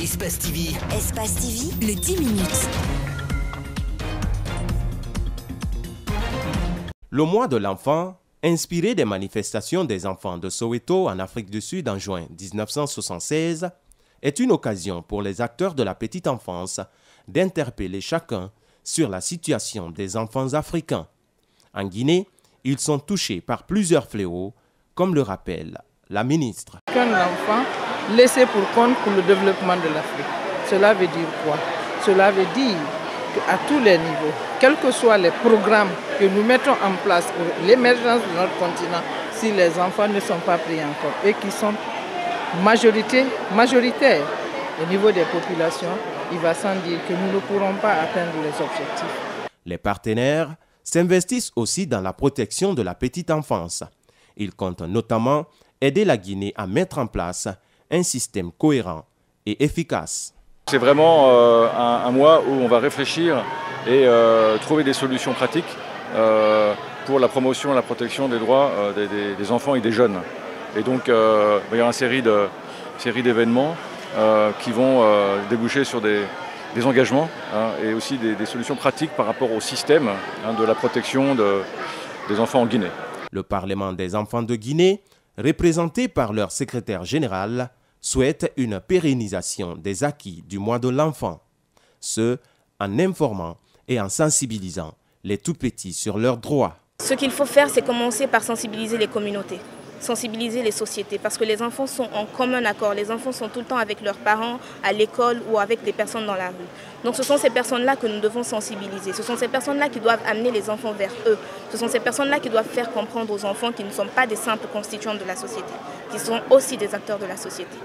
Espace TV. Espace TV, le 10 minutes. Le mois de l'enfant, inspiré des manifestations des enfants de Soweto en Afrique du Sud en juin 1976, est une occasion pour les acteurs de la petite enfance d'interpeller chacun sur la situation des enfants africains. En Guinée, ils sont touchés par plusieurs fléaux, comme le rappelle la ministre. Qu'un enfant laissé pour compte pour le développement de l'Afrique. Cela veut dire quoi? Cela veut dire qu'à tous les niveaux, quels que soient les programmes que nous mettons en place pour l'émergence de notre continent, si les enfants ne sont pas pris en compte et qui sont majoritaires au niveau des populations, il va sans dire que nous ne pourrons pas atteindre les objectifs. Les partenaires s'investissent aussi dans la protection de la petite enfance. Ils comptent notamment aider la Guinée à mettre en place un système cohérent et efficace. C'est vraiment un mois où on va réfléchir et trouver des solutions pratiques pour la promotion et la protection des droits des enfants et des jeunes. Et donc il va y avoir une série d'événements qui vont déboucher sur des engagements et aussi des solutions pratiques par rapport au système de la protection des enfants en Guinée. Le Parlement des enfants de Guinée, représenté par leur secrétaire général, souhaite une pérennisation des acquis du mois de l'enfant, ce en informant et en sensibilisant les tout-petits sur leurs droits. Ce qu'il faut faire, c'est commencer par sensibiliser les communautés, sensibiliser les sociétés, parce que les enfants sont en commun accord. Les enfants sont tout le temps avec leurs parents, à l'école ou avec des personnes dans la rue. Donc ce sont ces personnes-là que nous devons sensibiliser. Ce sont ces personnes-là qui doivent amener les enfants vers eux. Ce sont ces personnes-là qui doivent faire comprendre aux enfants qu'ils ne sont pas des simples constituants de la société, qu'ils sont aussi des acteurs de la société.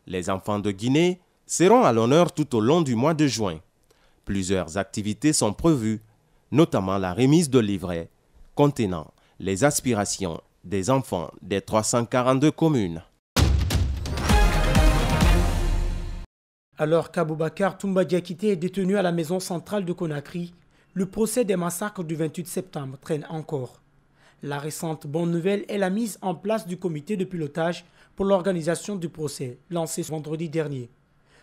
Les enfants de Guinée seront à l'honneur tout au long du mois de juin. Plusieurs activités sont prévues, notamment la remise de livrets contenant les aspirations des enfants des 342 communes. Alors qu'Aboubacar Toumba Diakité est détenu à la maison centrale de Conakry, le procès des massacres du 28 septembre traîne encore. La récente bonne nouvelle est la mise en place du comité de pilotage pour l'organisation du procès, lancé ce vendredi dernier.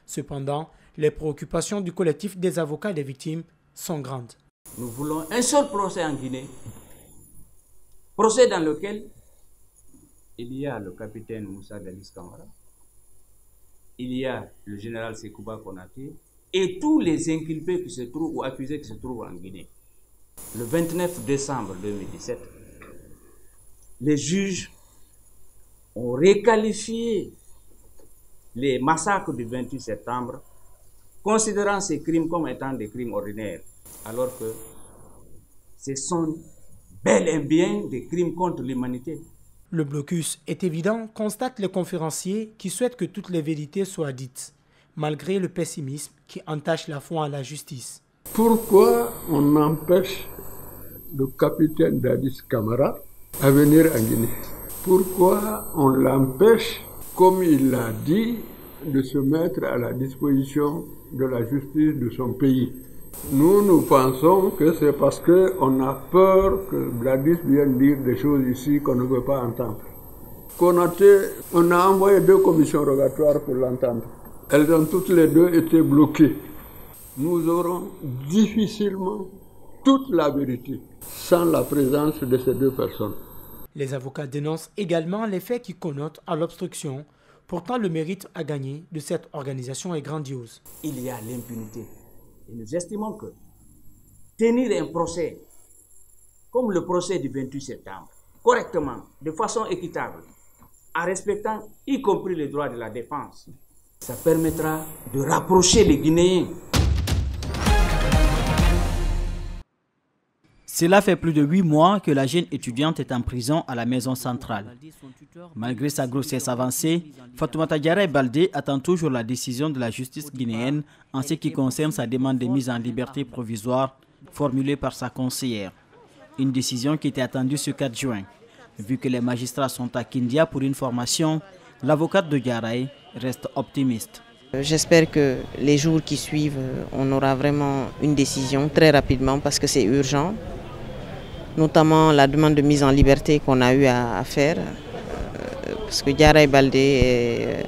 Cependant, les préoccupations du collectif des avocats des victimes sont grandes. Nous voulons un seul procès en Guinée, procès dans lequel il y a le capitaine Moussa Dadis Camara, il y a le général Sekouba Konaté et tous les inculpés qui se trouvent ou accusés qui se trouvent en Guinée. Le 29 décembre 2017, les juges ont requalifié les massacres du 28 septembre, considérant ces crimes comme étant des crimes ordinaires, alors que ce sont bel et bien des crimes contre l'humanité. Le blocus est évident, constatent les conférenciers qui souhaitent que toutes les vérités soient dites, malgré le pessimisme qui entache la foi en la justice. Pourquoi on empêche le capitaine Dadis Camara à venir en Guinée? Pourquoi on l'empêche, comme il l'a dit, de se mettre à la disposition de la justice de son pays? Nous pensons que c'est parce qu'on a peur que Dadis vienne dire des choses ici qu'on ne veut pas entendre. Konaté, on a envoyé 2 commissions rogatoires pour l'entendre. Elles ont toutes les 2 été bloquées. Nous aurons difficilement toute la vérité sans la présence de ces 2 personnes. Les avocats dénoncent également les faits qui connotent à l'obstruction. Pourtant, le mérite à gagner de cette organisation est grandiose. Il y a l'impunité. Et nous estimons que tenir un procès, comme le procès du 28 septembre, correctement, de façon équitable, en respectant y compris les droits de la défense, ça permettra de rapprocher les Guinéens. Cela fait plus de 8 mois que la jeune étudiante est en prison à la maison centrale. Malgré sa grossesse avancée, Fatoumata Diarra Baldé attend toujours la décision de la justice guinéenne en ce qui concerne sa demande de mise en liberté provisoire formulée par sa conseillère. Une décision qui était attendue ce 4 juin. Vu que les magistrats sont à Kindia pour une formation, l'avocate de Diarra reste optimiste. J'espère que les jours qui suivent, on aura vraiment une décision très rapidement parce que c'est urgent. Notamment la demande de mise en liberté qu'on a eu à faire. Parce que Diarra Baldé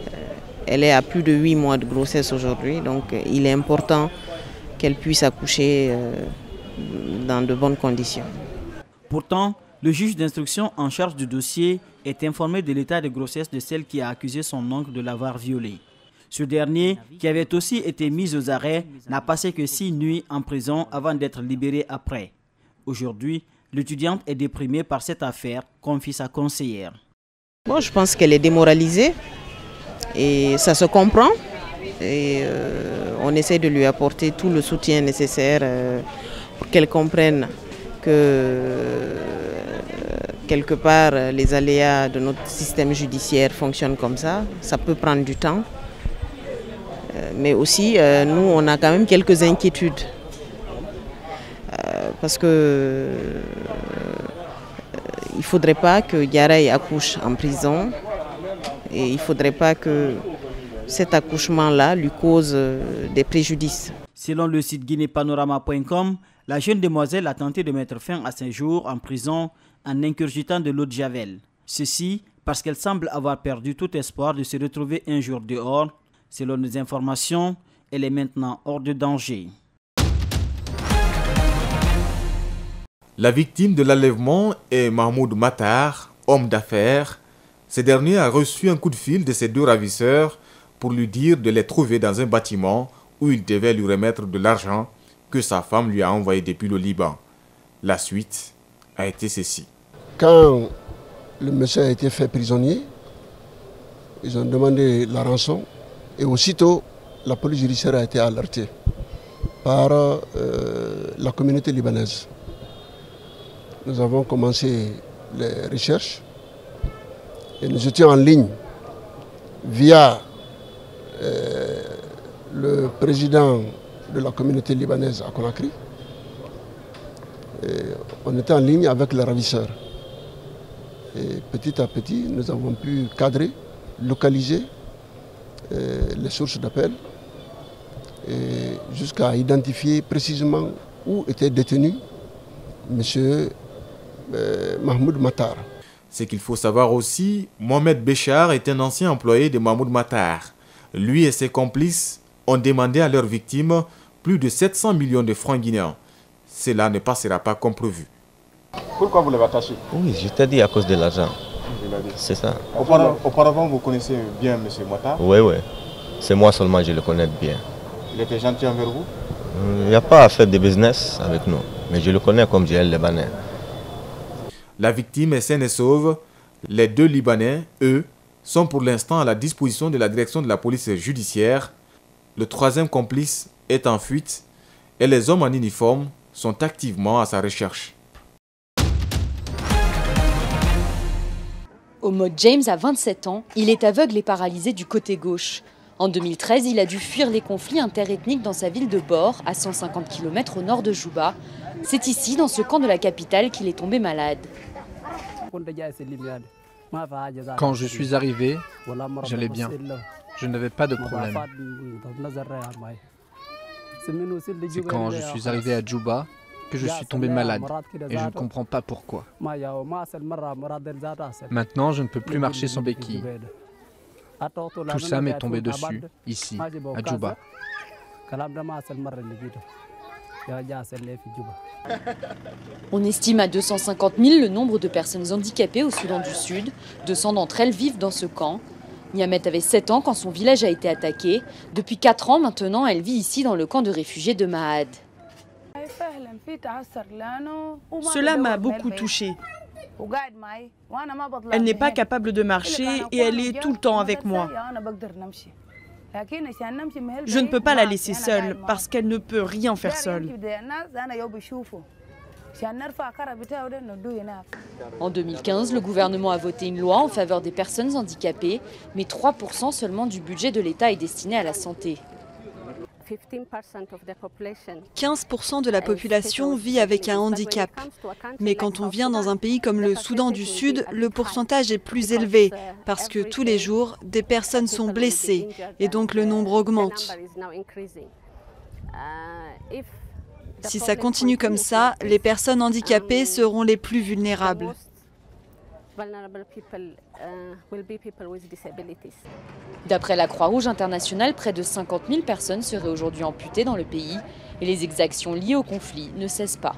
elle est à plus de 8 mois de grossesse aujourd'hui, donc il est important qu'elle puisse accoucher dans de bonnes conditions. Pourtant, le juge d'instruction en charge du dossier est informé de l'état de grossesse de celle qui a accusé son oncle de l'avoir violée. Ce dernier, qui avait aussi été mis aux arrêts, n'a passé que 6 nuits en prison avant d'être libéré après. Aujourd'hui, l'étudiante est déprimée par cette affaire, confie sa conseillère. Bon, je pense qu'elle est démoralisée et ça se comprend. Et on essaie de lui apporter tout le soutien nécessaire pour qu'elle comprenne que quelque part les aléas de notre système judiciaire fonctionnent comme ça. Ça peut prendre du temps. Mais aussi, nous, on a quand même quelques inquiétudes. Parce que il ne faudrait pas que Yaray accouche en prison. Et il ne faudrait pas que cet accouchement-là lui cause des préjudices. Selon le site guinépanorama.com, la jeune demoiselle a tenté de mettre fin à ses jours en prison en ingurgitant de l'eau de javel. Ceci parce qu'elle semble avoir perdu tout espoir de se retrouver un jour dehors. Selon nos informations, elle est maintenant hors de danger. La victime de l'enlèvement est Mahmoud Matar, homme d'affaires. Ce dernier a reçu un coup de fil de ses 2 ravisseurs pour lui dire de les trouver dans un bâtiment où il devait lui remettre de l'argent que sa femme lui a envoyé depuis le Liban. La suite a été ceci. Quand le monsieur a été fait prisonnier, ils ont demandé la rançon et aussitôt la police judiciaire a été alertée par la communauté libanaise. Nous avons commencé les recherches et nous étions en ligne via le président de la communauté libanaise à Conakry. Et on était en ligne avec les ravisseurs. Et petit à petit, nous avons pu cadrer, localiser les sources d'appel jusqu'à identifier précisément où était détenu M. Mahmoud Matar. Ce qu'il faut savoir aussi, Mohamed Béchar est un ancien employé de Mahmoud Matar. Lui et ses complices ont demandé à leurs victimes plus de 700 millions de francs guinéens. Cela ne passera pas comme prévu. Pourquoi vous l'avez attaché? Oui, je t'ai dit à cause de l'argent. C'est ça. Auparavant, vous connaissez bien M. Matar? Oui, oui. C'est moi seulement, je le connais bien. Il était gentil envers vous? Il n'y a pas à faire de business avec nous, mais je le connais comme j'ai le Libanais. La victime est saine et sauve. Les 2 Libanais, eux, sont pour l'instant à la disposition de la direction de la police judiciaire. Le 3e complice est en fuite et les hommes en uniforme sont activement à sa recherche. Omod James a 27 ans, il est aveugle et paralysé du côté gauche. En 2013, il a dû fuir les conflits interethniques dans sa ville de Bor, à 150 km au nord de Juba. C'est ici, dans ce camp de la capitale, qu'il est tombé malade. Quand je suis arrivé, j'allais bien. Je n'avais pas de problème. C'est quand je suis arrivé à Djouba que je suis tombé malade et je ne comprends pas pourquoi. Maintenant, je ne peux plus marcher sans béquille. Tout ça m'est tombé dessus, ici, à Djouba. On estime à 250 000 le nombre de personnes handicapées au Soudan du Sud. 200 d'entre elles vivent dans ce camp. Niamet avait 7 ans quand son village a été attaqué. Depuis 4 ans maintenant, elle vit ici dans le camp de réfugiés de Mahad. Cela m'a beaucoup touchée. Elle n'est pas capable de marcher et elle est tout le temps avec moi. Je ne peux pas la laisser seule parce qu'elle ne peut rien faire seule. En 2015, le gouvernement a voté une loi en faveur des personnes handicapées, mais 3% seulement du budget de l'État est destiné à la santé. 15% de la population vit avec un handicap. Mais quand on vient dans un pays comme le Soudan du Sud, le pourcentage est plus élevé parce que tous les jours, des personnes sont blessées et donc le nombre augmente. Si ça continue comme ça, les personnes handicapées seront les plus vulnérables. D'après la Croix-Rouge internationale, près de 50 000 personnes seraient aujourd'hui amputées dans le pays et les exactions liées au conflit ne cessent pas.